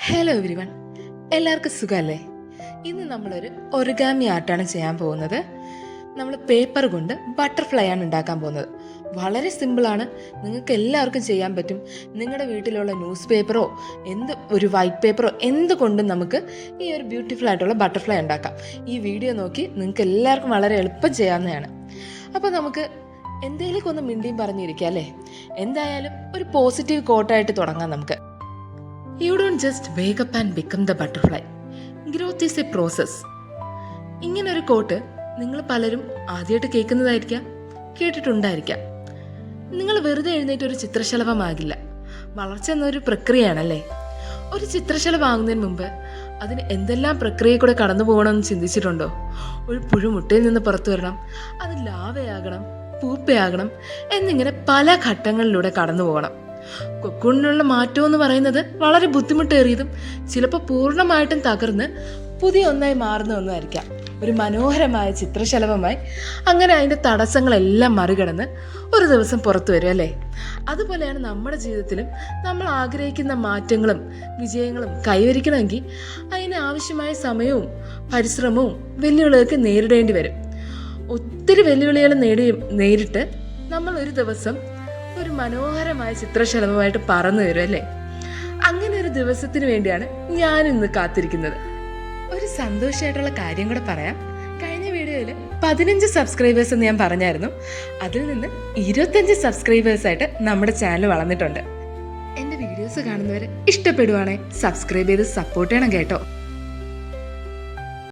Hello everyone, എല്ലാവർക്കും സുഖമല്ലേ? ഇന്ന് നമ്മളൊരു ഒറിഗാമി ആർട്ടാണ് ചെയ്യാൻ പോകുന്നത്. നമ്മൾ പേപ്പർ കൊണ്ട് ബട്ടർഫ്ലൈ ആണ് ഉണ്ടാക്കാൻ പോകുന്നത്. വളരെ സിമ്പിളാണ്, നിങ്ങൾക്ക് എല്ലാവർക്കും ചെയ്യാൻ പറ്റും. നിങ്ങളുടെ വീട്ടിലുള്ള ന്യൂസ് പേപ്പറോ ഒരു വൈറ്റ് പേപ്പറോ എന്തുകൊണ്ടും നമുക്ക് ഈ ഒരു ബ്യൂട്ടിഫുൾ ആയിട്ടുള്ള ബട്ടർഫ്ലൈ ഉണ്ടാക്കാം. ഈ വീഡിയോ നോക്കി നിങ്ങൾക്ക് എല്ലാവർക്കും വളരെ എളുപ്പം ചെയ്യാവുന്നതാണ്. അപ്പോൾ നമുക്ക് എന്തെങ്കിലുമൊക്കെ ഒന്ന് മിണ്ടിയും പറഞ്ഞിരിക്കാം അല്ലേ? എന്തായാലും ഒരു പോസിറ്റീവ് കോട്ടായിട്ട് തുടങ്ങാം നമുക്ക്. You don't just wake up and become the butterfly. Growth is a process. ഇങ്ങനൊരു കോട്ട് നിങ്ങൾ പലരും ആദ്യമായിട്ട് കേട്ടിട്ടുണ്ടായിരിക്കാം. നിങ്ങൾ വെറുതെ എഴുന്നേറ്റ് ഒരു ചിത്രശലഭമാകില്ല. വളർച്ച എന്നൊരു പ്രക്രിയയാണല്ലേ. ഒരു ചിത്രശലഭമാകുന്നതിന് മുമ്പ് അതിന് എന്തെല്ലാം പ്രക്രിയ കൂടെ കടന്നു പോകണമെന്ന് ചിന്തിച്ചിട്ടുണ്ടോ? ഒരു പുഴുമുട്ടയിൽ നിന്ന് പുറത്തു വരണം, അത് ലാവയാകണം, പൂപ്പയാകണം എന്നിങ്ങനെ പല ഘട്ടങ്ങളിലൂടെ കടന്നു പോകണം. കൊക്കൂണിനുള്ള മാറ്റം എന്ന് പറയുന്നത് വളരെ ബുദ്ധിമുട്ടേറിയതും ചിലപ്പോൾ പൂർണ്ണമായിട്ടും തകർന്ന് പുതിയ ഒന്നായി മാറുന്ന ഒന്നായിരിക്കാം. ഒരു മനോഹരമായ ചിത്രശലഭമായി അങ്ങനെ അതിൻ്റെ തടസ്സങ്ങളെല്ലാം മറികടന്ന് ഒരു ദിവസം പുറത്തു വരും അല്ലേ? അതുപോലെയാണ് നമ്മുടെ ജീവിതത്തിലും നമ്മൾ ആഗ്രഹിക്കുന്ന മാറ്റങ്ങളും വിജയങ്ങളും കൈവരിക്കണമെങ്കിൽ അതിന് ആവശ്യമായ സമയവും പരിശ്രമവും വെല്ലുവിളികൾക്ക് നേരിടേണ്ടി വരും. ഒത്തിരി വെല്ലുവിളികൾ നേരിട്ട് നമ്മൾ ഒരു ദിവസം ഒരു മനോഹരമായ ചിത്രശലഭമായിട്ട് പറന്നു വരും അല്ലേ? അങ്ങനെ ഒരു ദിവസത്തിന് വേണ്ടിയാണ് ഞാൻ ഇന്ന് കാത്തിരിക്കുന്നത്. ഒരു സന്തോഷമായിട്ടുള്ള കാര്യം കൂടെ പറയാം. കഴിഞ്ഞ വീഡിയോയിൽ 15 സബ്സ്ക്രൈബേഴ്സ് എന്ന് ഞാൻ പറഞ്ഞായിരുന്നു. അതിൽ നിന്ന് 25 സബ്സ്ക്രൈബേഴ്സായിട്ട് നമ്മുടെ ചാനൽ വളർന്നിട്ടുണ്ട്. എൻ്റെ വീഡിയോസ് കാണുന്നവർ ഇഷ്ടപ്പെടുവാണെങ്കിൽ സബ്സ്ക്രൈബ് ചെയ്ത് സപ്പോർട്ട് ചെയ്യണം കേട്ടോ.